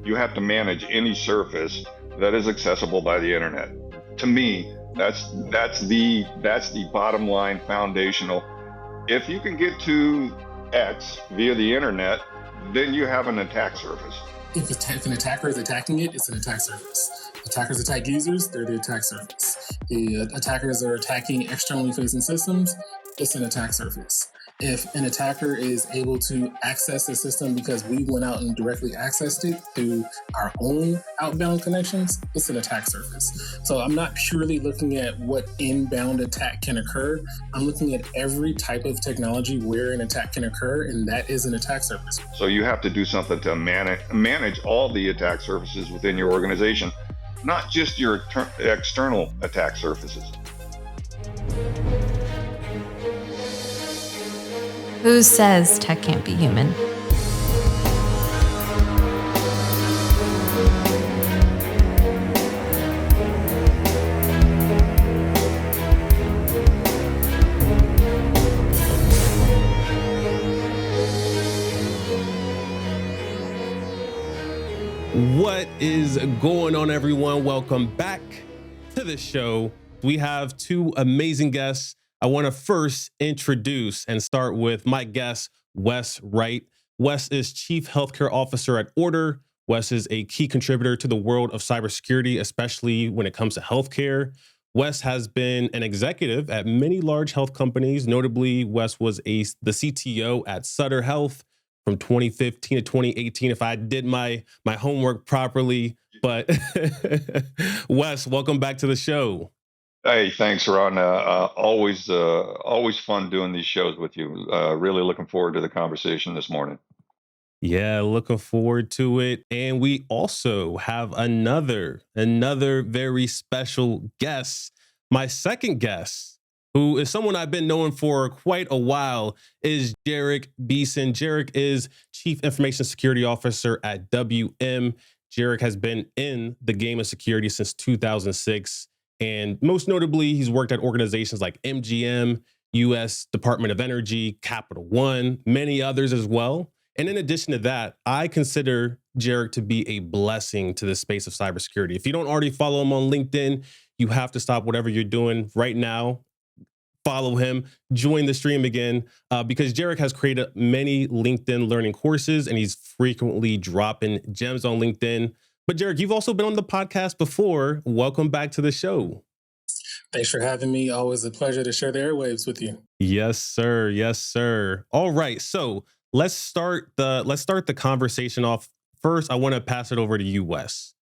you have to manage any surface that is accessible by the internet. To me, that's the bottom line, foundational. If you can get to X via the internet, then you have an attack surface. If an attacker is attacking it, it's an attack surface. Attackers attack users, they're the attack surface. The attackers are attacking externally facing systems, it's an attack surface. If an attacker is able to access the system because we went out and directly accessed it through our own outbound connections, it's an attack surface. So I'm not purely looking at what inbound attack can occur. I'm looking at every type of technology where an attack can occur, and that is an attack surface. So you have to do something to manage all the attack surfaces within your organization, not just your external attack surfaces. Who says tech can't be human? What is going on, everyone? Welcome back to the show. We have two amazing guests. I want to first introduce and start with my guest, Wes Wright. Wes is Chief Healthcare Officer at Ordr. Wes is a key contributor to the world of cybersecurity, especially when it comes to healthcare. Wes has been an executive at many large health companies. Notably, Wes was the CTO at Sutter Health from 2015 to 2018, if I did my homework properly. But Wes, welcome back to the show. Hey, thanks, Ron. Always fun doing these shows with you. Really looking forward to the conversation this morning. Yeah, looking forward to it. And we also have another very special guest. My second guest, who is someone I've been knowing for quite a while, is Jerich Beason. Jerich is Chief Information Security Officer at WM. Jerich has been in the game of security since 2006. And most notably, he's worked at organizations like MGM, U.S. Department of Energy, Capital One, many others as well. And in addition to that, I consider Jerich to be a blessing to the space of cybersecurity. If you don't already follow him on LinkedIn, you have to stop whatever you're doing right now. Follow him, join the stream again, because Jerich has created many LinkedIn learning courses, and he's frequently dropping gems on LinkedIn. But Jerich, you've also been on the podcast before. Welcome back to the show. Thanks for having me. Always a pleasure to share the airwaves with you. Yes, sir. Yes, sir. All right. So let's start the conversation off. First, I want to pass it over to you, Wes.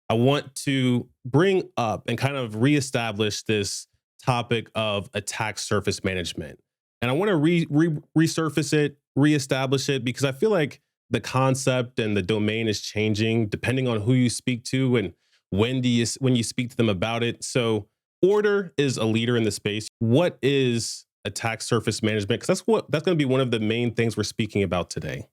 I want to bring up and kind of reestablish this topic of attack surface management. And I want to resurface it, reestablish it, because I feel like the concept and the domain is changing depending on who you speak to and when you speak to them about it. So Ordr is a leader in the space. What is attack surface management? Because that's going to be one of the main things we're speaking about today.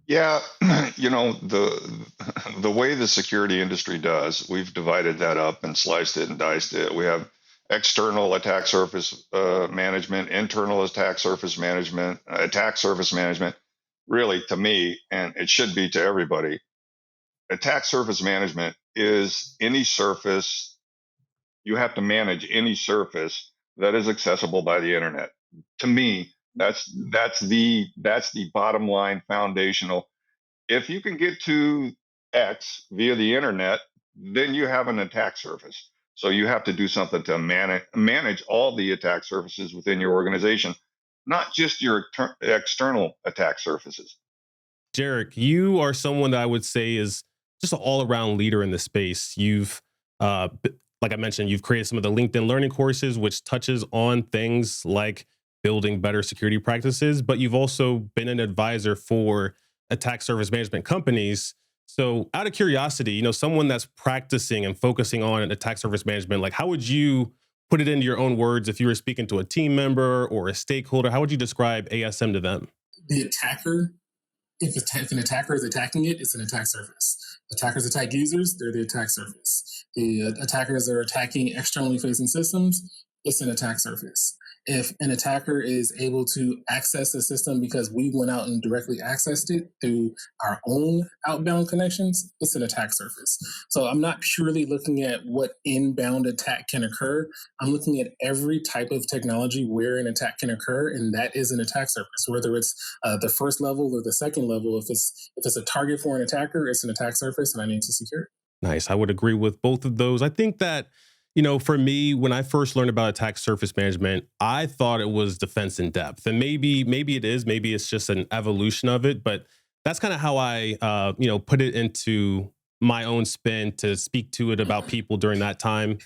Yeah, the way the security industry does, we've divided that up and sliced it and diced it. We have external attack surface management, internal attack surface management, attack surface management. Really, to me, and it should be to everybody, attack surface management is any surface. You have to manage any surface that is accessible by the internet. To me, that's the bottom line, foundational. If you can get to X via the internet, then you have an attack surface. So you have to do something to manage all the attack surfaces within your organization, not just your external attack surfaces. Jerich, you are someone that I would say is just an all-around leader in the space. You've, like I mentioned, you've created some of the LinkedIn learning courses, which touches on things like building better security practices, but you've also been an advisor for attack surface management companies. So out of curiosity, someone that's practicing and focusing on attack surface management, like how would you put it into your own words if you were speaking to a team member or a stakeholder? How would you describe ASM to them? The attacker, if an attacker is attacking it, it's an attack surface. Attackers attack users, they're the attack surface. The attackers are attacking externally facing systems, it's an attack surface. If an attacker is able to access the system because we went out and directly accessed it through our own outbound connections, it's an attack surface. So I'm not purely looking at what inbound attack can occur. I'm looking at every type of technology where an attack can occur, and that is an attack surface. Whether it's the first level or the second level, if it's a target for an attacker, it's an attack surface, and I need to secure it. Nice. I would agree with both of those. I think that, for me, when I first learned about attack surface management, I thought it was defense in depth. And maybe it is, maybe it's just an evolution of it, but that's kind of how I, put it into my own spin to speak to it about people during that time.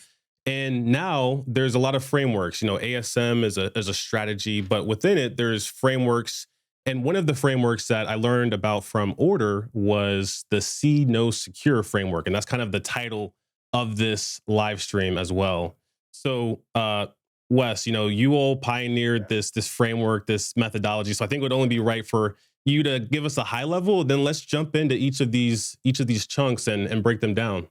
And now there's a lot of frameworks. ASM is a strategy, but within it, there's frameworks. And one of the frameworks that I learned about from Ordr was the See No Secure framework. And that's kind of the title of this live stream as well. So, Wes, you all pioneered this framework, this methodology. So I think it would only be right for you to give us a high level. Then let's jump into each of these chunks and break them down.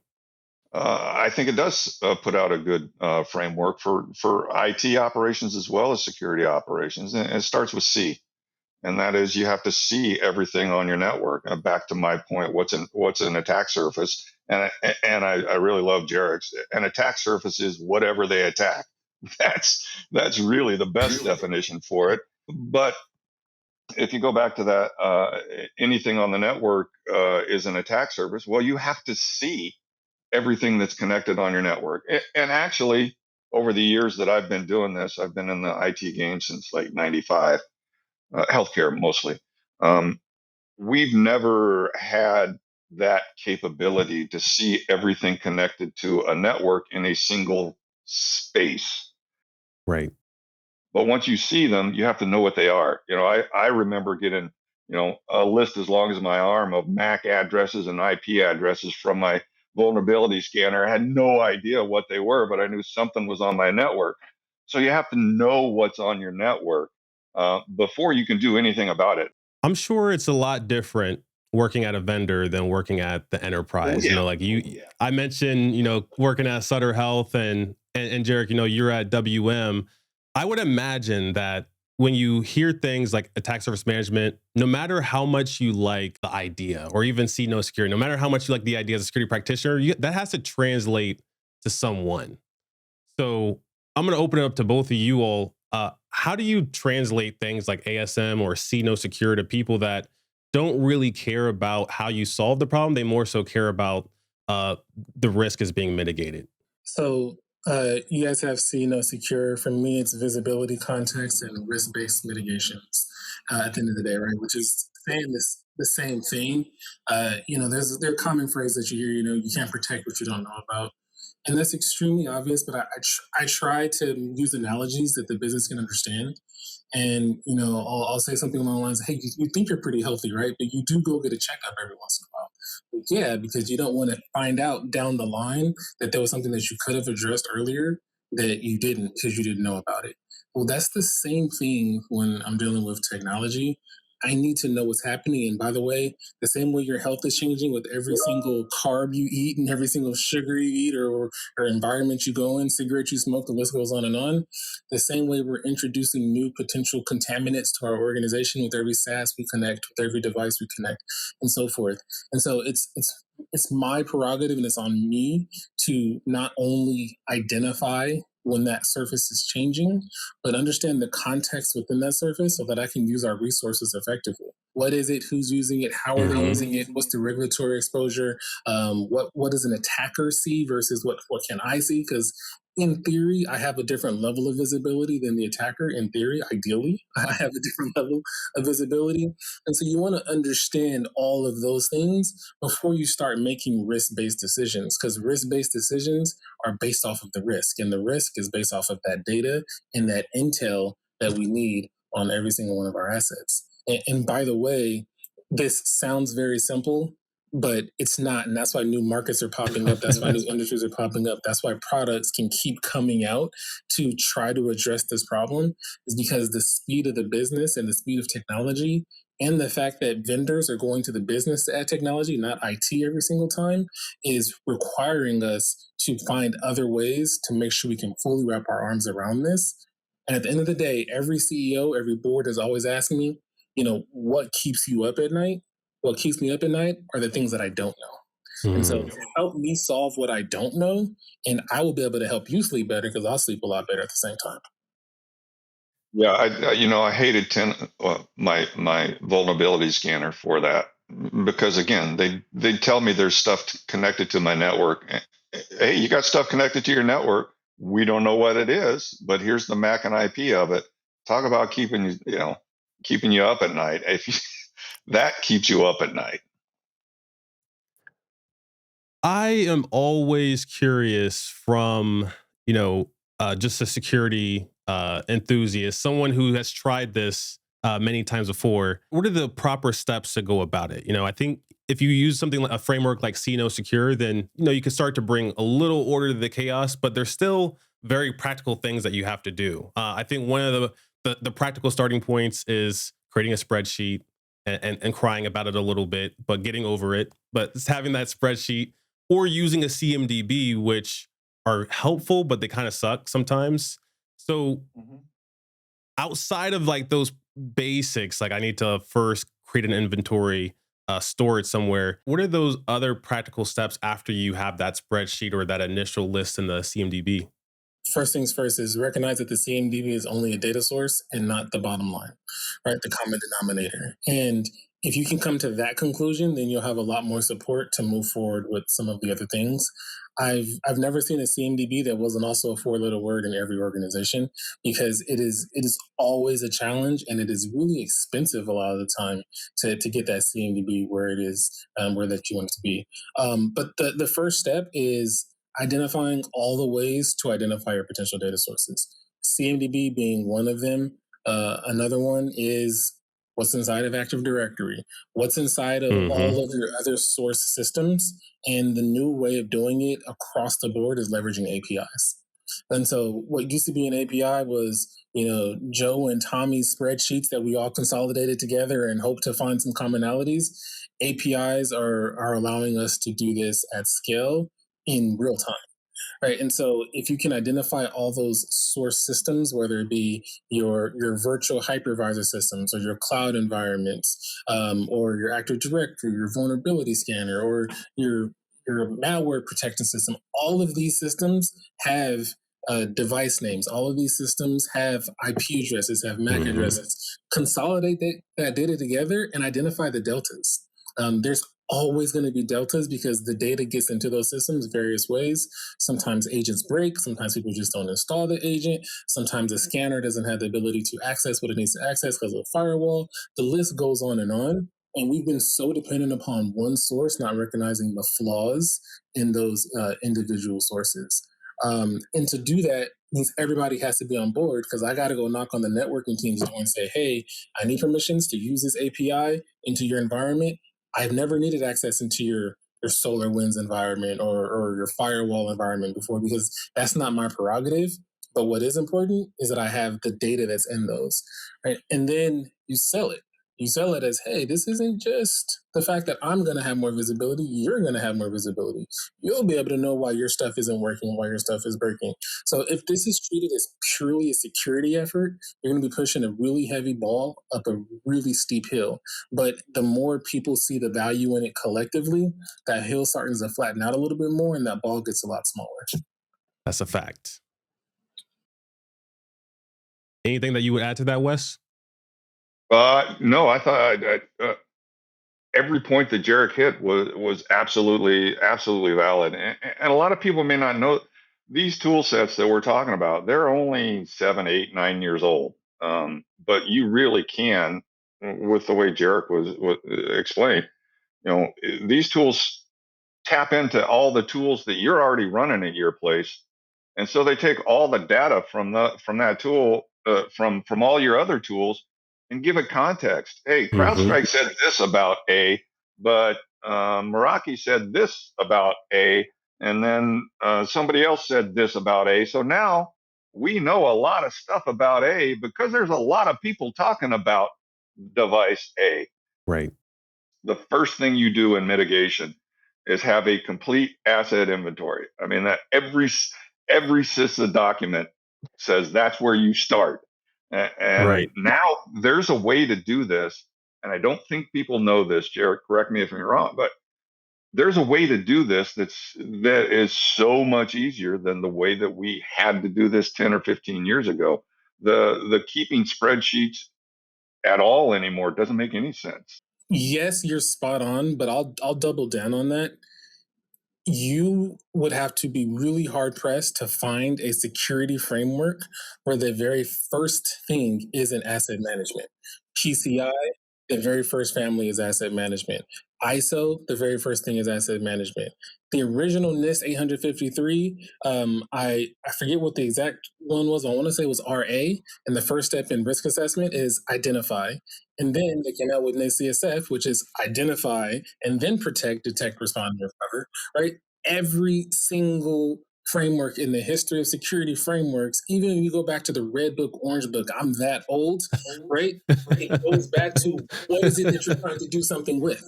I think it does put out a good framework for IT operations as well as security operations, and it starts with C, and that is you have to see everything on your network. Back to my point, what's an attack surface, and I really love Jerich's. An attack surface is whatever they attack. That's really the best definition for it. But if you go back to that, anything on the network is an attack surface. Well, you have to see everything that's connected on your network. And actually, over the years that I've been doing this, I've been in the IT game since like 95, healthcare mostly. We've never had that capability to see everything connected to a network in a single space. Right. But once you see them, you have to know what they are. I remember getting, a list as long as my arm of MAC addresses and IP addresses from my vulnerability scanner. I had no idea what they were, but I knew something was on my network. So you have to know what's on your network before you can do anything about it. I'm sure it's a lot different working at a vendor than working at the enterprise. Yeah. I mentioned, working at Sutter Health and Jerich, you're at WM. I would imagine that when you hear things like attack surface management, no matter how much you like the idea or even see no security, no matter how much you like the idea as a security practitioner, that has to translate to someone. So I'm going to open it up to both of you all. How do you translate things like ASM or see no secure to people that don't really care about how you solve the problem? They more so care about the risk is being mitigated. So you guys have See No Secure. For me, it's visibility, context, and risk-based mitigations at the end of the day, right? Which is saying the same thing. There are common phrases that you hear, you can't protect what you don't know about. And that's extremely obvious, but I try to use analogies that the business can understand. And, I'll say something along the lines of, hey, you think you're pretty healthy, right? But you do go get a checkup every once in a while. But yeah, because you don't want to find out down the line that there was something that you could have addressed earlier that you didn't because you didn't know about it. Well, that's the same thing when I'm dealing with technology. I need to know what's happening. And by the way, the same way your health is changing with every single carb you eat and every single sugar you eat or environment you go in, cigarette you smoke, the list goes on, the same way we're introducing new potential contaminants to our organization with every SaaS we connect, with every device we connect, and so forth. And so it's my prerogative and it's on me to not only identify when that surface is changing, but understand the context within that surface so that I can use our resources effectively. What is it? Who's using it? How are they using it? What's the regulatory exposure? What does an attacker see versus what can I see? Because in theory, I have a different level of visibility than the attacker. In theory, ideally, I have a different level of visibility. And so you want to understand all of those things before you start making risk-based decisions, because risk-based decisions are based off of the risk, and the risk is based off of that data and that intel that we need on every single one of our assets. And by the way, this sounds very simple, but it's not. And that's why new markets are popping up. That's why new industries are popping up. That's why products can keep coming out to try to address this problem, is because the speed of the business and the speed of technology and the fact that vendors are going to the business to add technology, not IT every single time, is requiring us to find other ways to make sure we can fully wrap our arms around this. And at the end of the day, every CEO, every board is always asking me, what keeps you up at night? What keeps me up at night are the things that I don't know. And so help me solve what I don't know, and I will be able to help you sleep better because I'll sleep a lot better at the same time. Yeah, I hated my vulnerability scanner for that, because again, they tell me there's stuff connected to my network. Hey, you got stuff connected to your network. We don't know what it is, but here's the MAC and IP of it. Talk about keeping you up at night. If that keeps you up at night. I am always curious from, just a security enthusiast, someone who has tried this many times before. What are the proper steps to go about it? I think if you use something like a framework like See No Secure, then, you can start to bring a little order to the chaos, but there's still very practical things that you have to do. I think one of the practical starting points is creating a spreadsheet and crying about it a little bit, but getting over it. But just having that spreadsheet or using a CMDB, which are helpful, but they kind of suck sometimes. So outside of like those basics, like I need to first create an inventory, store it somewhere. What are those other practical steps after you have that spreadsheet or that initial list in the CMDB? First things first is recognize that the CMDB is only a data source and not the bottom line, right? The common denominator. And if you can come to that conclusion, then you'll have a lot more support to move forward with some of the other things. I've never seen a CMDB that wasn't also a four-letter word in every organization, because it is always a challenge, and it is really expensive a lot of the time to get that CMDB where it is, where that you want it to be. But the first step is identifying all the ways to identify your potential data sources. CMDB being one of them. Another one is what's inside of Active Directory, what's inside of all of your other source systems. And the new way of doing it across the board is leveraging APIs. And so what used to be an API was, Joe and Tommy's spreadsheets that we all consolidated together and hope to find some commonalities. APIs are allowing us to do this at scale in real time. Right. And so if you can identify all those source systems, whether it be your virtual hypervisor systems or your cloud environments, or your Active Directory, your vulnerability scanner, or your malware protection system, all of these systems have device names. All of these systems have IP addresses, have MAC addresses. Consolidate that data together and identify the deltas. There's always going to be deltas because the data gets into those systems various ways. Sometimes agents break. Sometimes people just don't install the agent. Sometimes the scanner doesn't have the ability to access what it needs to access because of the firewall. The list goes on and on. And we've been so dependent upon one source, not recognizing the flaws in those individual sources. And to do that means everybody has to be on board, because I got to go knock on the networking team's door and say, hey, I need permissions to use this API into your environment. I've never needed access into your SolarWinds environment or your firewall environment before, because that's not my prerogative. But what is important is that I have the data that's in those, right? And then you sell it. You sell it as, hey, this isn't just the fact that I'm going to have more visibility. You're going to have more visibility. You'll be able to know why your stuff isn't working, why your stuff is breaking. So if this is treated as purely a security effort, you're going to be pushing a really heavy ball up a really steep hill. But the more people see the value in it collectively, that hill starts to flatten out a little bit more, and that ball gets a lot smaller. That's a fact. Anything that you would add to that, Wes? No, I thought every point that Jerich hit was absolutely valid, and a lot of people may not know these tool sets that we're talking about. They're only 7, 8, 9 years old, but you really can, with the way Jerich was explained, these tools tap into all the tools that you're already running at your place, and so they take all the data from that tool, from all your other tools, and give it context. Hey, CrowdStrike said this about A, but Meraki said this about A, and then somebody else said this about A. So now we know a lot of stuff about A because there's a lot of people talking about device A. Right. The first thing you do in mitigation is have a complete asset inventory. I mean, that every CISA document says that's where you start. And Right. now there's a way to do this, and I don't think people know this. Jerich, correct me if I'm wrong, but there's a way to do this that is so much easier than the way that we had to do this 10 or 15 years ago. The keeping spreadsheets at all anymore doesn't make any sense. Yes, you're spot on, but I'll double down on that. You would have to be really hard pressed to find a security framework where the very first thing is an asset management. PCI, the very first family is asset management. ISO, the very first thing is asset management. The original NIST 853, I forget what the exact one was. I want to say it was RA, and the first step in risk assessment is identify. And then they came out with NIST CSF, which is identify and then protect, detect, respond, and recover, right? Every single framework in the history of security frameworks, even when you go back to the red book, orange book, I'm that old, right? It goes back to what is it that you're trying to do something with,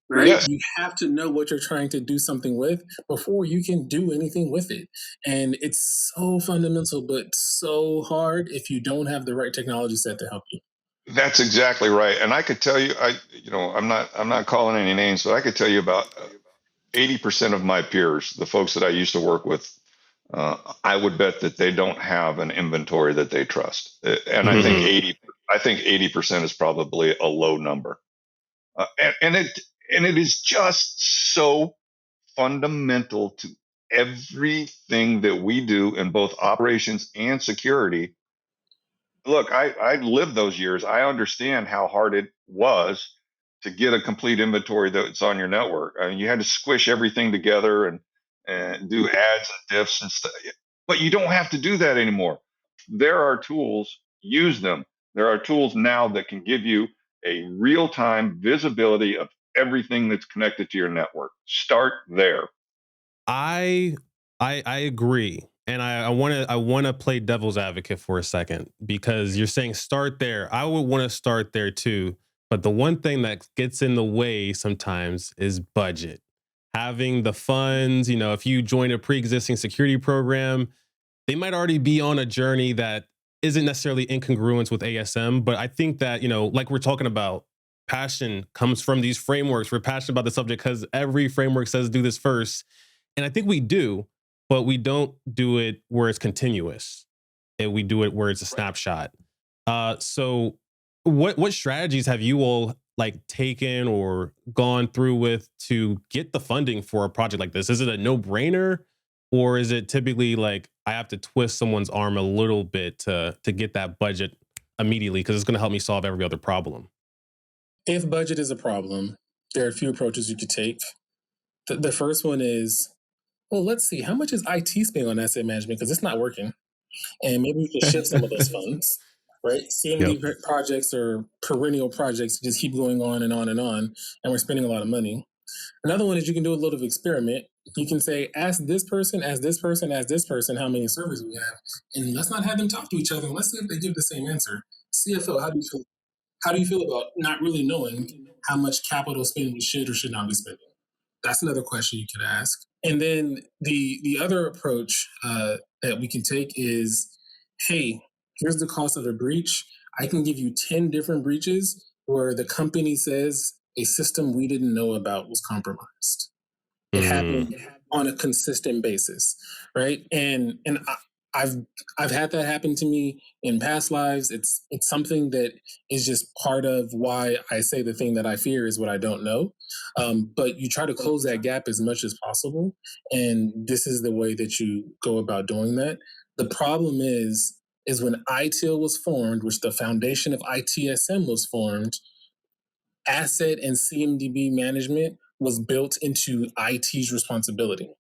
right? Yes. You have to know what you're trying to do something with before you can do anything with it. And it's so fundamental, but so hard if you don't have the right technology set to help you. That's exactly right. And I could tell you, I'm not calling any names, but I could tell you about 80% of my peers, the folks that I used to work with, I would bet that they don't have an inventory that they trust. And I think 80% is probably a low number. And it is just so fundamental to everything that we do in both operations and security. Look, I lived those years. I understand how hard it was to get a complete inventory that's on your network. I mean, you had to squish everything together and do ads and diffs and stuff. But you don't have to do that anymore. There are tools, use them. There are tools now that can give you a real-time visibility of everything that's connected to your network. Start there. I agree. And I want to play devil's advocate for a second, because you're saying start there. I would want to start there too. But the one thing that gets in the way sometimes is budget. Having the funds, if you join a pre-existing security program, they might already be on a journey that isn't necessarily incongruent with ASM. But I think that, like we're talking about, passion comes from these frameworks. We're passionate about the subject because every framework says do this first. And I think we do, but we don't do it where it's continuous, and we do it where it's a snapshot. So what strategies have you all like taken or gone through with to get the funding for a project like this? Is it a no-brainer, or is it typically like I have to twist someone's arm a little bit to get that budget immediately because it's going to help me solve every other problem? If budget is a problem, there are a few approaches you could take. The first one is, well, let's see, how much is IT spending on asset management? Because it's not working. And maybe we can shift some of those funds, right? CMD projects are perennial projects, just keep going on and on and on, and we're spending a lot of money. Another one is you can do a little experiment. You can say, ask this person, ask this person, ask this person how many servers we have, and let's not have them talk to each other. Let's see if they give the same answer. CFO, how do you feel? How do you feel about not really knowing how much capital spend we should or should not be spending? That's another question you could ask. And then the other approach that we can take is, hey, here's the cost of a breach. I can give you 10 different breaches where the company says a system we didn't know about was compromised. It happened on a consistent basis, right? And I've had that happen to me in past lives. It's something that is just part of why I say the thing that I fear is what I don't know. But you try to close that gap as much as possible, and this is the way that you go about doing that. The problem is when ITIL was formed, which the foundation of ITSM was formed, asset and CMDB management was built into IT's responsibility.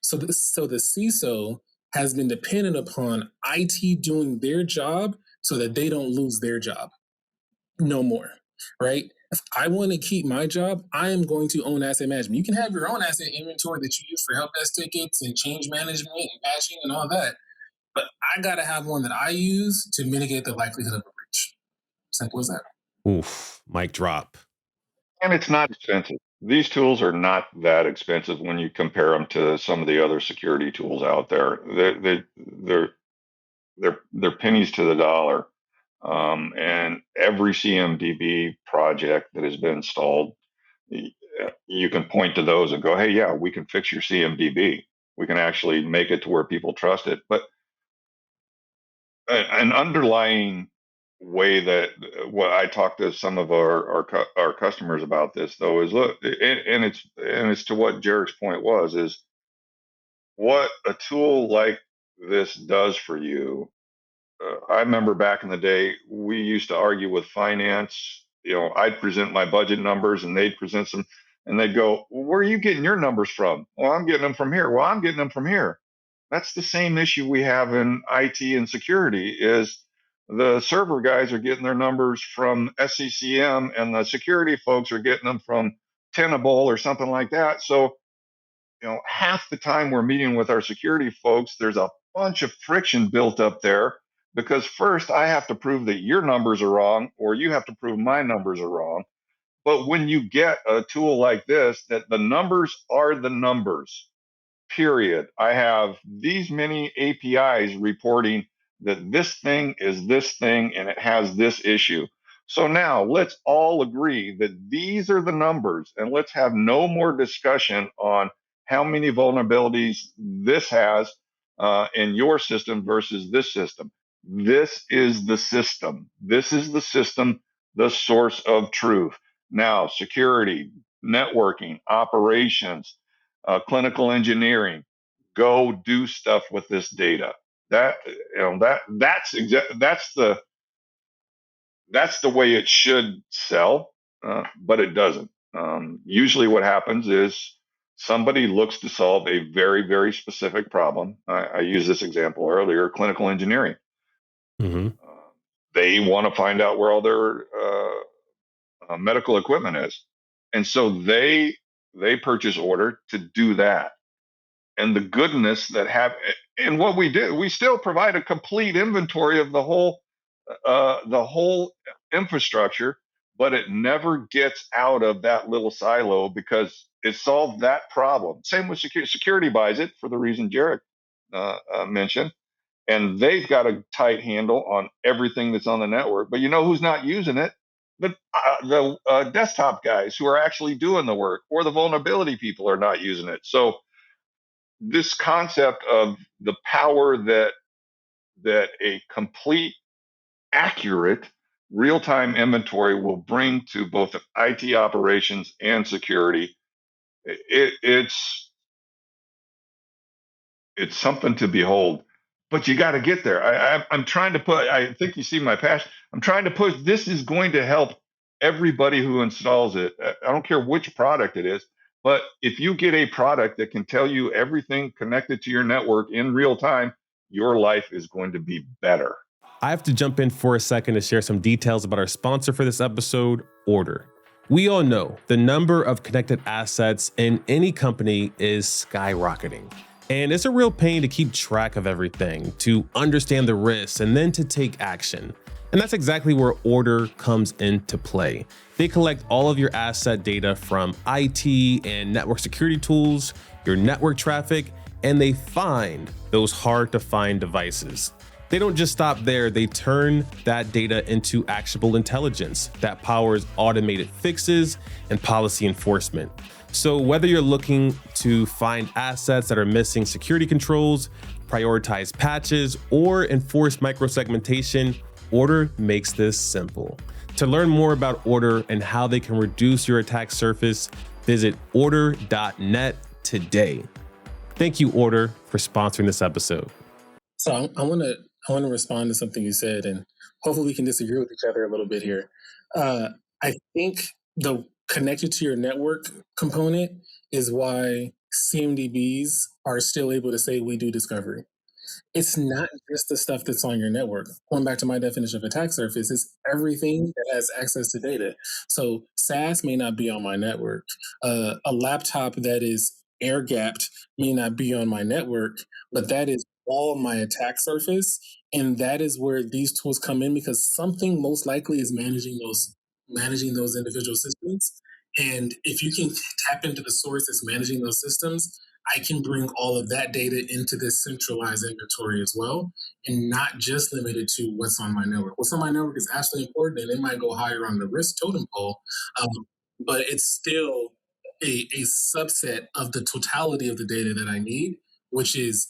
So the CISO has been dependent upon IT doing their job so that they don't lose their job. No more, right? If I want to keep my job, I am going to own asset management. You can have your own asset inventory that you use for help desk tickets and change management and patching and all that, but I got to have one that I use to mitigate the likelihood of a breach. Simple as that. Oof, mic drop. And it's not expensive. These tools are not that expensive when you compare them to some of the other security tools out there. They're pennies to the dollar. And every CMDB project that has been installed, you can point to those and go, hey, yeah, we can fix your CMDB. We can actually make it to where people trust it. But an underlying way that what I talk to some of our customers about this though is look, and it's to what Jerich's point was, is what a tool like this does for you. I remember back in the day, we used to argue with finance. You know, I'd present my budget numbers and they'd present some, and they'd go, well, where are you getting your numbers from? Well, I'm getting them from here. Well, I'm getting them from here. That's the same issue we have in IT and security is the server guys are getting their numbers from SCCM and the security folks are getting them from Tenable or something like that. So, you know, half the time we're meeting with our security folks, there's a bunch of friction built up there because first I have to prove that your numbers are wrong or you have to prove my numbers are wrong. But when you get a tool like this, that the numbers are the numbers, period. I have these many APIs reporting that this thing is this thing and it has this issue. So now let's all agree that these are the numbers and let's have no more discussion on how many vulnerabilities this has in your system versus this system. This is the system. This is the system, the source of truth. Now, security, networking, operations, clinical engineering, go do stuff with this data. That that's the way it should sell, but it doesn't. Usually, what happens is somebody looks to solve a very specific problem. I used this example earlier: clinical engineering. Mm-hmm. They want to find out where all their medical equipment is, and so they purchase Ordr to do that. And the goodness that have and what we do, we still provide a complete inventory of the whole infrastructure, but it never gets out of that little silo because it solved that problem. Same with security. Security buys it for the reason Jerich mentioned, and they've got a tight handle on everything that's on the network. But you know who's not using it? The desktop guys who are actually doing the work, or the vulnerability people are not using it. So this concept of the power that a complete, accurate, real-time inventory will bring to both IT operations and security, it's something to behold. But you got to get there. I'm trying to put. I think you see my passion. I'm trying to push. This is going to help everybody who installs it. I don't care which product it is. But if you get a product that can tell you everything connected to your network in real time, your life is going to be better. I have to jump in for a second to share some details about our sponsor for this episode, Ordr. We all know the number of connected assets in any company is skyrocketing. And it's a real pain to keep track of everything, to understand the risks, and then to take action. And that's exactly where Ordr comes into play. They collect all of your asset data from IT and network security tools, your network traffic, and they find those hard to find devices. They don't just stop there, they turn that data into actionable intelligence that powers automated fixes and policy enforcement. So whether you're looking to find assets that are missing security controls, prioritize patches, or enforce microsegmentation, Ordr makes this simple. To learn more about Ordr and how they can reduce your attack surface, visit ordr.net today. Thank you, Ordr, for sponsoring this episode. So I want to respond to something you said, and hopefully we can disagree with each other a little bit here. I think the connected to your network component is why CMDBs are still able to say we do discovery. It's not just the stuff that's on your network. Going back to my definition of attack surface, it's everything that has access to data. So SaaS may not be on my network. A laptop that is air gapped may not be on my network, but that is all my attack surface. And that is where these tools come in because something most likely is managing those managing those individual systems. And if you can tap into the source that's managing those systems, I can bring all of that data into this centralized inventory as well, and not just limited to what's on my network. What's on my network is absolutely important, and it might go higher on the risk totem pole, um, but it's still a subset of the totality of the data that I need, which is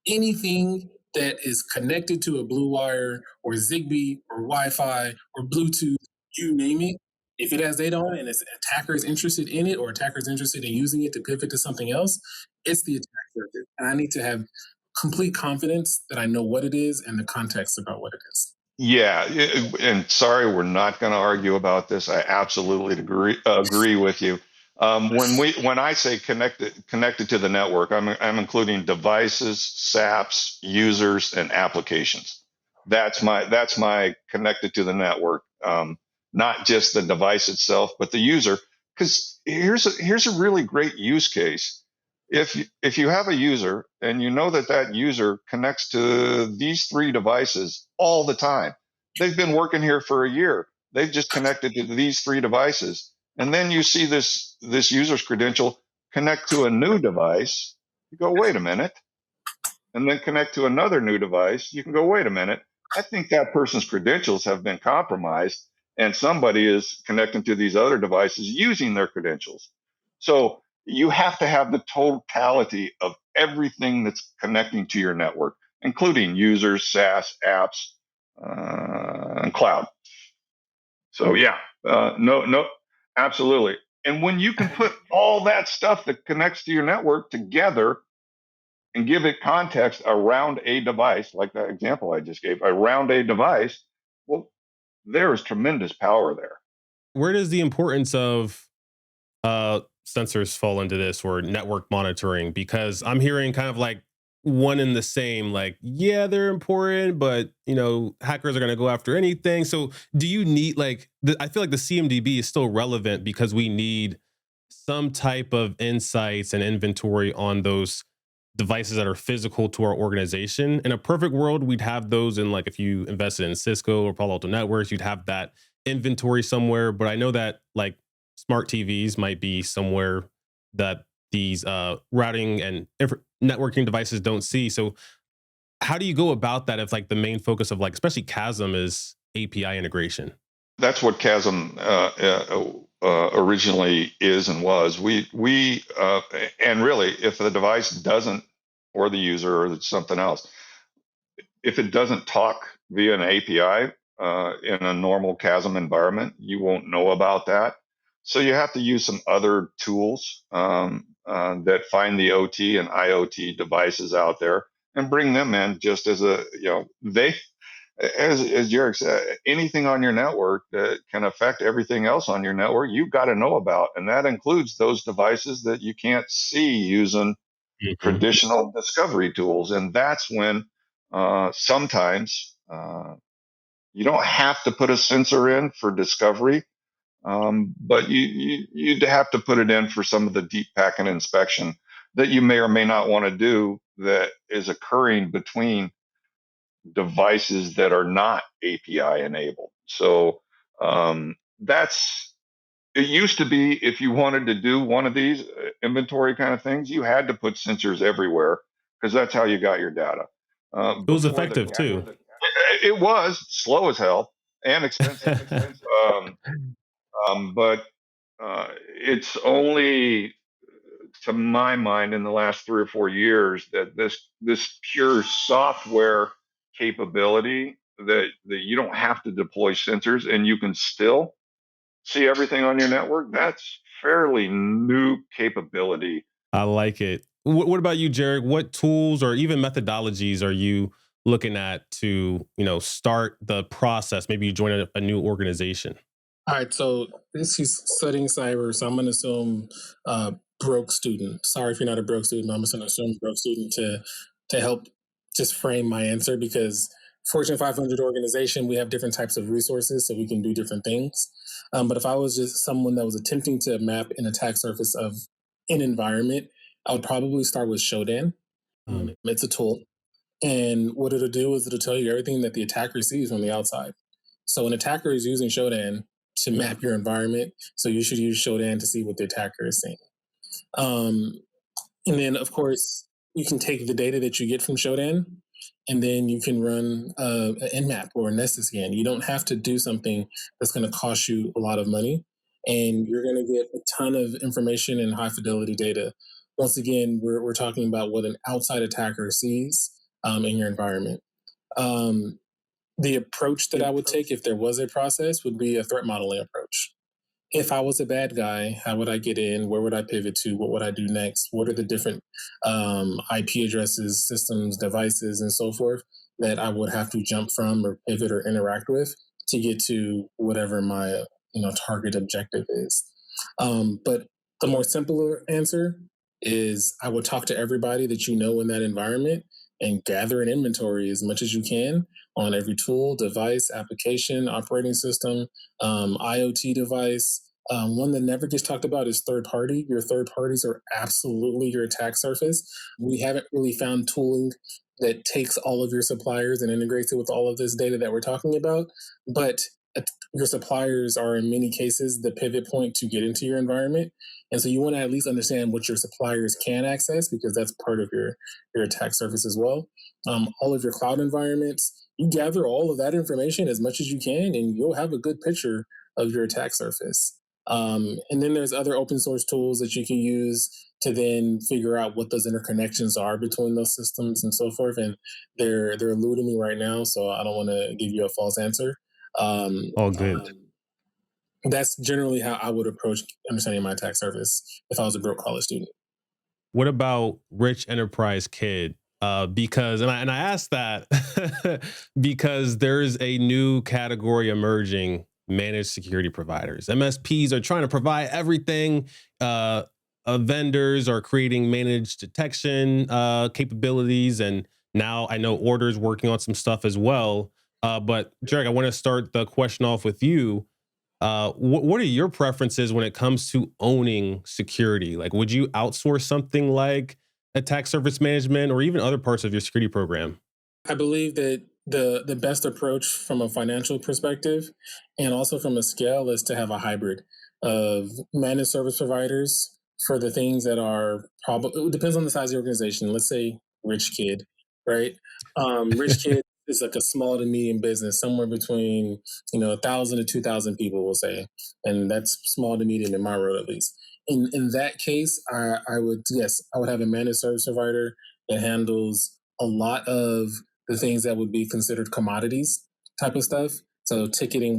anything that is connected to a blue wire or Zigbee or Wi-Fi or Bluetooth, you name it. If it has data on it and it's attacker is interested in it or attacker is interested in using it to pivot to something else, it's the attack surface. And I need to have complete confidence that I know what it is and the context about what it is. Yeah, and sorry, we're not going to argue about this. I absolutely agree with you. When I say connected to the network, I'm including devices, SAPs, users, and applications. That's my connected to the network. Not just the device itself, but the user. Because here's a really great use case. If you have a user and you know that user connects to these three devices all the time, they've been working here for a year. They've just connected to these three devices, and then you see this user's credential connect to a new device. You go, wait a minute, and then connect to another new device. You can go, wait a minute. I think that person's credentials have been compromised, and somebody is connecting to these other devices using their credentials. So you have to have the totality of everything that's connecting to your network, including users, SaaS, apps, and cloud. So yeah, no, absolutely. And when you can put all that stuff that connects to your network together and give it context around a device, like that example I just gave, around a device, well, there is tremendous power there. Where does the importance of sensors fall into this, or network monitoring? Because I'm hearing kind of like one and the same, like, yeah, they're important, but hackers are going to go after anything. So do you need I feel like the CMDB is still relevant because we need some type of insights and inventory on those devices that are physical to our organization. In a perfect world, we'd have those in, like, if you invested in Cisco or Palo Alto Networks, you'd have that inventory somewhere. But I know that, like, smart TVs might be somewhere that these routing and networking devices don't see. So how do you go about that if, like, the main focus of, like, especially Chasm is API integration? That's what Chasm originally is and was. And really, if the device doesn't, or the user, or something else, if it doesn't talk via an API in a normal Chasm environment, you won't know about that. So you have to use some other tools that find the OT and IoT devices out there and bring them in, just as as Jerich said, anything on your network that can affect everything else on your network, you've got to know about. And that includes those devices that you can't see using traditional discovery tools. And that's when sometimes you don't have to put a sensor in for discovery, but you'd have to put it in for some of the deep packet inspection that you may or may not want to do, that is occurring between devices that are not API enabled. So it used to be, if you wanted to do one of these inventory kind of things, you had to put sensors everywhere, because that's how you got your data. It was effective too. It was slow as hell and expensive. But it's only, to my mind, in the last 3 or 4 years, that this pure software capability, that you don't have to deploy sensors and you can still see everything on your network, that's fairly new capability. I like it. What about you, Jerich? What tools or even methodologies are you looking at to, start the process? Maybe you join a new organization. All right, so this is studying cyber, so I'm going to assume broke student. Sorry if you're not a broke student, but I'm just going to assume broke student to help just frame my answer, because Fortune 500 organization, we have different types of resources, so we can do different things. But if I was just someone that was attempting to map an attack surface of an environment, I would probably start with Shodan. It's a tool. And what it'll do is it'll tell you everything that the attacker sees from the outside. So an attacker is using Shodan to map your environment. So you should use Shodan to see what the attacker is saying. Um, and then, of course, you can take the data that you get from Shodan, and then you can run an Nmap or a nested scan. You don't have to do something that's going to cost you a lot of money, and you're going to get a ton of information and high fidelity data. Once again, we're talking about what an outside attacker sees in your environment. The approach that I would take if there was a process would be a threat modeling approach. If I was a bad guy, how would I get in? Where would I pivot to? What would I do next? What are the different IP addresses, systems, devices, and so forth that I would have to jump from or pivot or interact with to get to whatever my target objective is? But the more simpler answer is I would talk to everybody that you know in that environment and gather an inventory as much as you can on every tool, device, application, operating system, IoT device. One that never gets talked about is third party. Your third parties are absolutely your attack surface. We haven't really found tooling that takes all of your suppliers and integrates it with all of this data that we're talking about. But your suppliers are in many cases the pivot point to get into your environment. And so you want to at least understand what your suppliers can access, because that's part of your attack surface as well. All of your cloud environments, you gather all of that information as much as you can, and you'll have a good picture of your attack surface. And then there's other open source tools that you can use to then figure out what those interconnections are between those systems and so forth. And they're eluding me right now, so I don't want to give you a false answer. All good. That's generally how I would approach understanding my attack surface if I was a broke college student. What about rich enterprise kid? Because I asked that because there's a new category emerging: managed security providers. MSPs are trying to provide everything. Vendors are creating managed detection capabilities, and now I know Ordr is working on some stuff as well. But Jerich, I want to start the question off with you. What are your preferences when it comes to owning security? Like, would you outsource something like attack surface management or even other parts of your security program? I believe that the best approach from a financial perspective and also from a scale is to have a hybrid of managed service providers for the things that are probably, it depends on the size of the organization. Let's say rich kid, right? Rich kid is like a small to medium business, somewhere between 1,000 to 2,000 people, we'll say, and that's small to medium in my world at least. In that case, I would have a managed service provider that handles a lot of the things that would be considered commodities type of stuff. So ticketing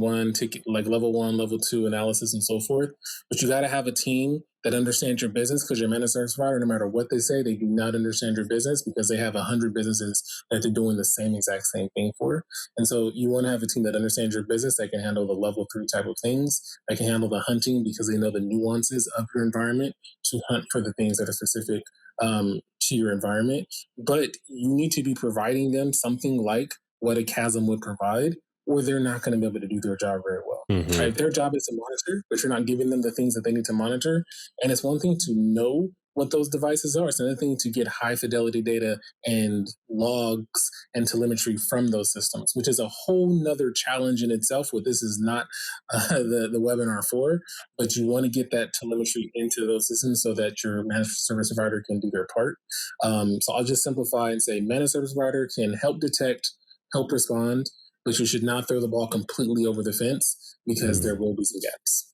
like level 1, level 2 analysis and so forth. But you got to have a team that understands your business, because your managed service provider, no matter what they say, they do not understand your business because they have 100 businesses that they're doing the exact same thing for. And so you want to have a team that understands your business, that can handle the level 3 type of things, that can handle the hunting because they know the nuances of your environment to hunt for the things that are specific to your environment. But you need to be providing them something like what a chasm would provide, or they're not going to be able to do their job very well. Mm-hmm. Right? Their job is to monitor, but you're not giving them the things that they need to monitor. And it's one thing to know what those devices are. It's another thing to get high fidelity data and logs and telemetry from those systems, which is a whole nother challenge in itself. What this is not the webinar for, but you want to get that telemetry into those systems so that your managed service provider can do their part. So I'll just simplify and say managed service provider can help detect, help respond, but you should not throw the ball completely over the fence, because there will be some gaps.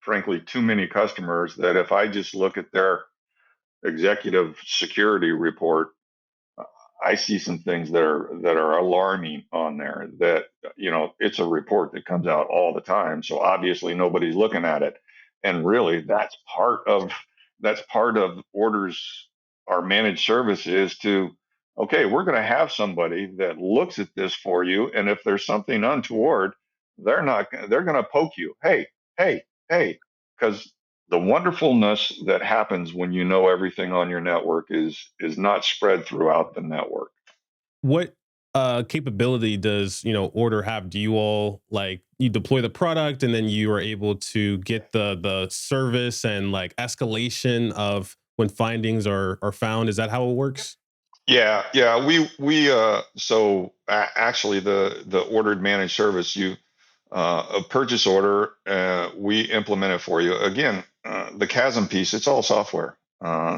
Frankly, too many customers that if I just look at their executive security report, I see some things that are alarming on there. That it's a report that comes out all the time, so obviously nobody's looking at it. And really, that's part of Ordr's, our managed service, is to, okay, we're going to have somebody that looks at this for you, and if there's something untoward, they're going to poke you. Hey, because the wonderfulness that happens when you know everything on your network is not spread throughout the network. What capability does Ordr have? Do you all, like, you deploy the product and then you are able to get the service and like escalation of when findings are found? Is that how it works? Yeah. Actually the ordered managed service, a purchase order, we implement it for you. Again, the chasm piece, it's all software.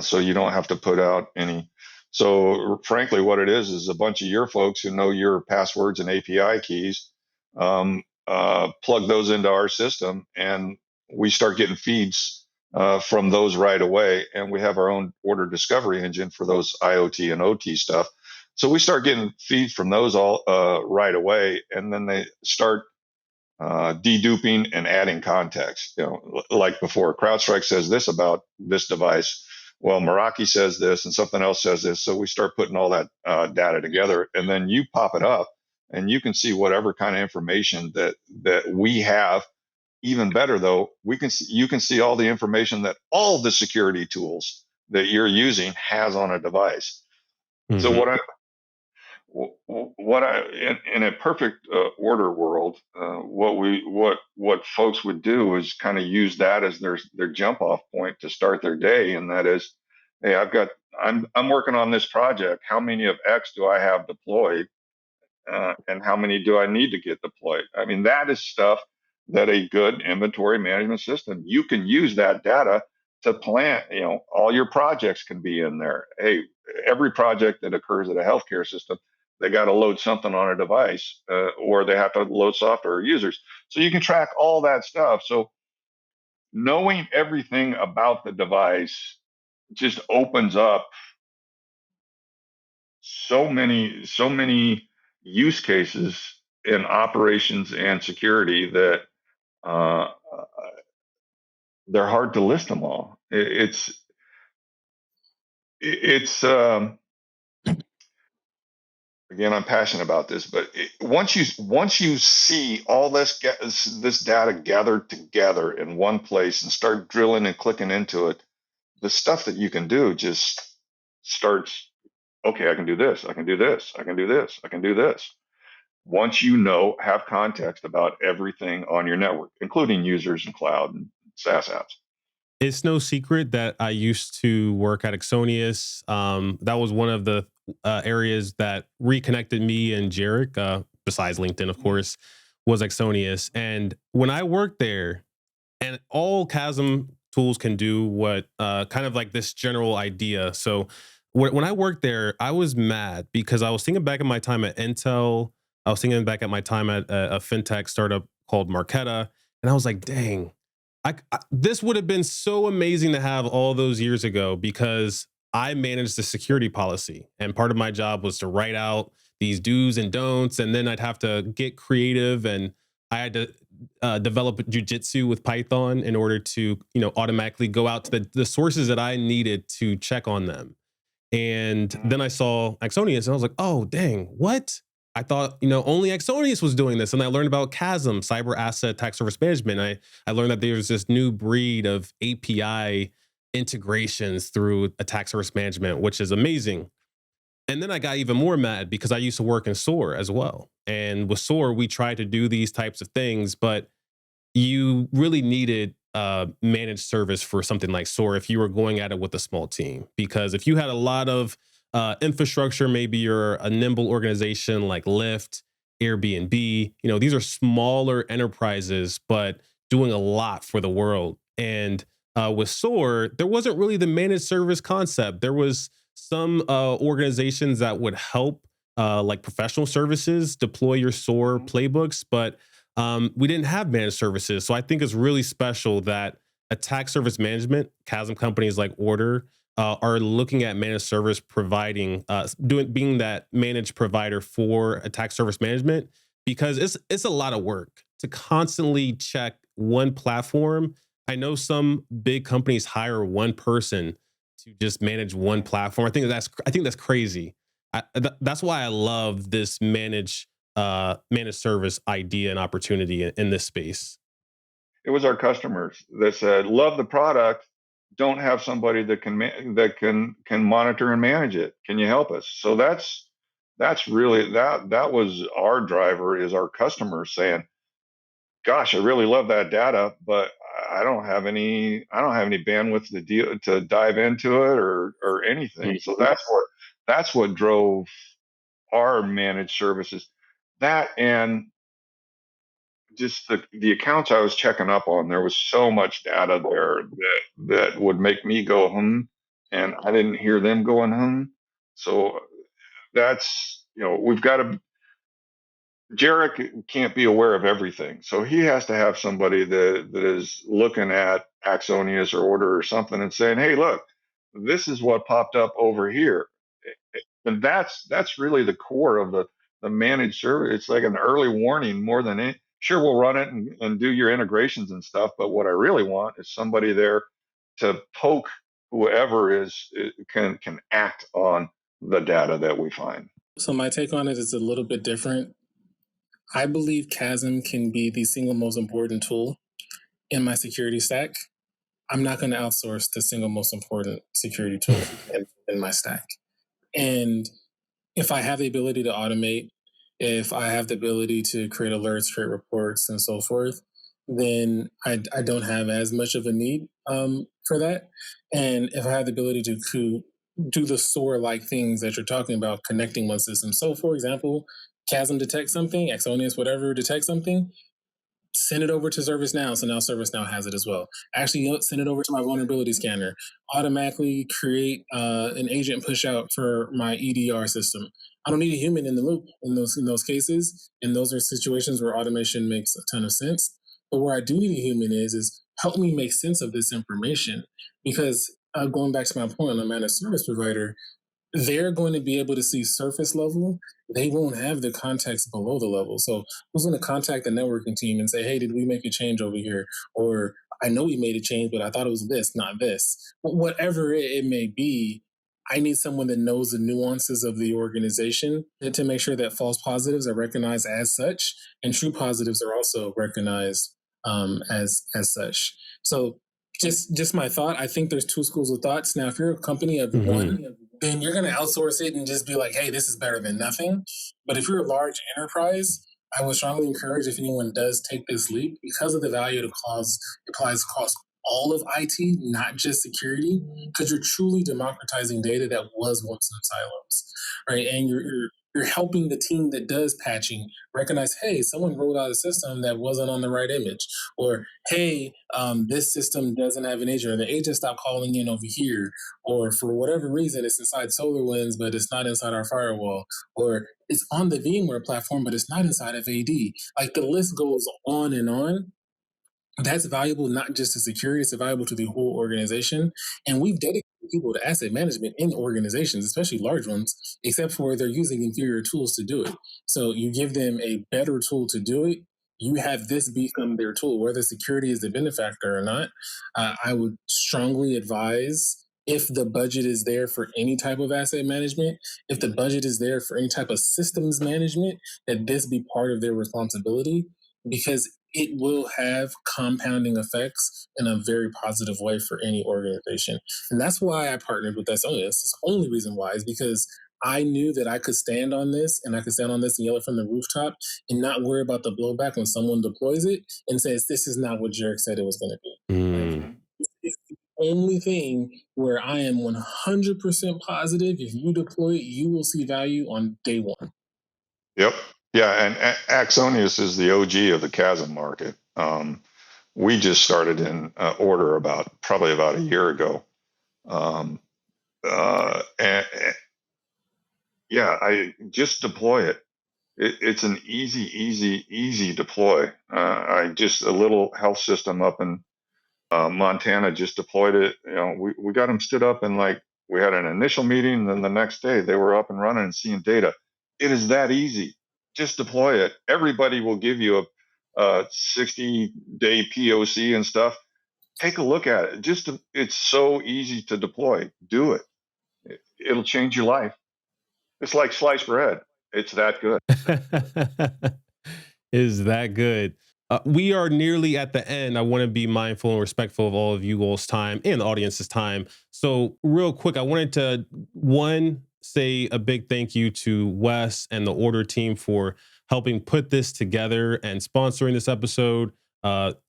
So you don't have to put out any. So frankly, what it is a bunch of your folks who know your passwords and API keys, plug those into our system, and we start getting feeds from those right away. And we have our own order discovery engine for those IoT and OT stuff. So we start getting feeds from those all right away, and then they start deduping and adding context. Like before, CrowdStrike says this about this device. Well, Meraki says this, and something else says this. So we start putting all that data together, and then you pop it up, and you can see whatever kind of information that we have. Even better, though, you can see all the information that all the security tools that you're using has on a device. Mm-hmm. So what I in a perfect order world, what folks would do is kind of use that as their jump off point to start their day, and that is, hey, I'm working on this project. How many of X do I have deployed, and how many do I need to get deployed? I mean, that is stuff that a good inventory management system, you can use that data to plan. All your projects can be in there. Hey, every project that occurs at a healthcare system, they got to load something on a device, or they have to load software or users. So you can track all that stuff. So knowing everything about the device just opens up so many use cases in operations and security that uh, they're hard to list them all. It's again, I'm passionate about this, but once you see all this data gathered together in one place and start drilling and clicking into it, the stuff that you can do just starts. Okay, I can do this. I can do this. I can do this. I can do this. Once have context about everything on your network, including users and cloud and SaaS apps. It's no secret that I used to work at Exonius. That was one of the areas that reconnected me and Jerich, besides LinkedIn, of course, was Exonius. And when I worked there, and all Chasm tools can do what kind of like this general idea. So when I worked there, I was mad because I was thinking back at my time at Intel. I was thinking back at my time at a fintech startup called Marqeta, and I was like, dang, this would have been so amazing to have all those years ago because I managed the security policy. And part of my job was to write out these do's and don'ts. And then I'd have to get creative, and I had to develop jujitsu with Python in order to, automatically go out to the sources that I needed to check on them. And then I saw Exonius and I was like, oh, dang, what? I thought, only Exonius was doing this. And I learned about Chasm, cyber asset attack surface management. I learned that there's this new breed of API integrations through attack surface management, which is amazing. And then I got even more mad because I used to work in SOAR as well. And with SOAR, we tried to do these types of things, but you really needed managed service for something like SOAR if you were going at it with a small team. Because if you had a lot of infrastructure, maybe you're a nimble organization like Lyft, Airbnb, these are smaller enterprises, but doing a lot for the world. And with SOAR, there wasn't really the managed service concept. There was some organizations that would help, like professional services, deploy your SOAR playbooks, but we didn't have managed services. So I think it's really special that attack service management, Chasm companies like Ordr, are looking at managed service providing, being that managed provider for attack service management, because it's a lot of work to constantly check one platform. I know some big companies hire one person to just manage one platform. I think that's crazy. That's why I love this managed service idea and opportunity in this space. It was our customers that said, "Love the product, don't have somebody that can monitor and manage it. Can you help us?" So that's really that was our driver, is our customers saying, "Gosh, I really love that data, but I don't have any bandwidth to dive into it or anything." So that's what drove our managed services. That, and just the accounts I was checking up on, there was so much data there that would make me go, and I didn't hear them going. So that's, we've got to, Jerich can't be aware of everything. So he has to have somebody that is looking at Axonius or Ordr or something and saying, hey, look, this is what popped up over here. And that's really the core of the managed service. It's like an early warning more than any. Sure, we'll run it and do your integrations and stuff, but what I really want is somebody there to poke whoever can act on the data that we find. So my take on it is a little bit different. I believe Chasm can be the single most important tool in my security stack. I'm not going to outsource the single most important security tool in my stack. And if I have the ability to automate, if I have the ability to create alerts, create reports, and so forth, then I don't have as much of a need for that. And if I have the ability to do the SOAR-like things that you're talking about, connecting one system. So, for example, Chasm detects something, Axonius, whatever, detects something, send it over to ServiceNow. So now ServiceNow has it as well. Actually, send it over to my vulnerability scanner. Automatically create an agent push out for my EDR system. I don't need a human in the loop in those cases. And those are situations where automation makes a ton of sense. But where I do need a human is help me make sense of this information. Because going back to my point on the managed service provider, they're going to be able to see surface level. They won't have the context below the level. So who's going to contact the networking team and say, hey, did we make a change over here? Or I know we made a change, but I thought it was this, not this. But whatever it may be, I need someone that knows the nuances of the organization to make sure that false positives are recognized as such and true positives are also recognized as such. So just my thought. I think there's two schools of thoughts. Now, if you're a company of one, then you're going to outsource it and just be like, hey, this is better than nothing. But if you're a large enterprise, I would strongly encourage, if anyone does take this leap, because of the value it applies across all of IT, not just security, because you're truly democratizing data that was once in silos, right? And you're helping the team that does patching recognize, hey, someone rolled out a system that wasn't on the right image, or hey, this system doesn't have an agent, or the agent stopped calling in over here, or for whatever reason, it's inside SolarWinds, but it's not inside our firewall, or it's on the VMware platform, but it's not inside of AD. Like the list goes on and on. That's valuable not just to security, it's valuable to the whole organization. And we've dedicated people to asset management in organizations, especially large ones, except for they're using inferior tools to do it. So you give them a better tool to do it. You have this become their tool, whether security is the benefactor or not. I would strongly advise, if the budget is there for any type of asset management, if the budget is there for any type of systems management, that this be part of their responsibility, because it will have compounding effects in a very positive way for any organization. And that's why I partnered with Axonius. That's the only reason why, is because I knew that I could stand on this, and I could stand on this and yell it from the rooftop and not worry about the blowback when someone deploys it and says, this is not what Jerich said it was going to be. Like, it's the only thing where I am 100% positive if you deploy it, you will see value on day one. Yep. Yeah, and Axonius is the OG of the Chasm market. We just started in Ordr probably about a year ago. Yeah, I just deploy it. It's an easy deploy. I just a little health system up in Montana just deployed it. We got them stood up, and like we had an initial meeting, and then the next day they were up and running and seeing data. It is that easy. Just deploy it. Everybody will give you a 60-day POC and stuff. Take a look at it. It's so easy to deploy. Do it. It'll change your life. It's like sliced bread. It's that good. Is that good? We are nearly at the end. I want to be mindful and respectful of all of you all's time and the audience's time. So real quick, I wanted to, say a big thank you to Wes and the Ordr team for helping put this together and sponsoring this episode.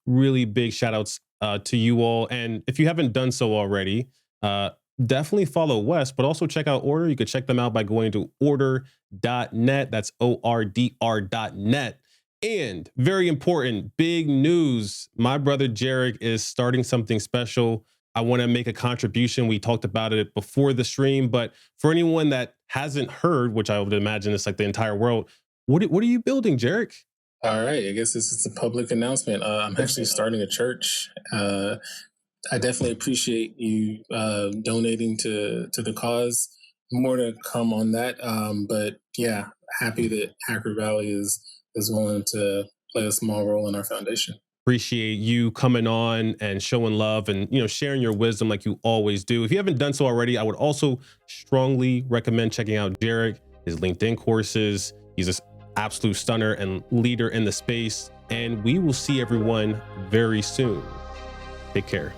Really big shout outs to you all. And if you haven't done so already, definitely follow Wes, but also check out Ordr. You could check them out by going to ordr.net. That's ORDR.net. And very important, big news. My brother Jerich is starting something special. I want to make a contribution. We talked about it before the stream, but for anyone that hasn't heard, which I would imagine is like the entire world, what are you building, Jerich? All right, I guess this is a public announcement. I'm actually starting a church. I definitely appreciate you donating to the cause. More to come on that, but yeah, happy that Hacker Valley is willing to play a small role in our foundation. Appreciate you coming on and showing love and sharing your wisdom like you always do. If you haven't done so already, I would also strongly recommend checking out Jerich, his LinkedIn courses. He's this absolute stunner and leader in the space. And we will see everyone very soon. Take care.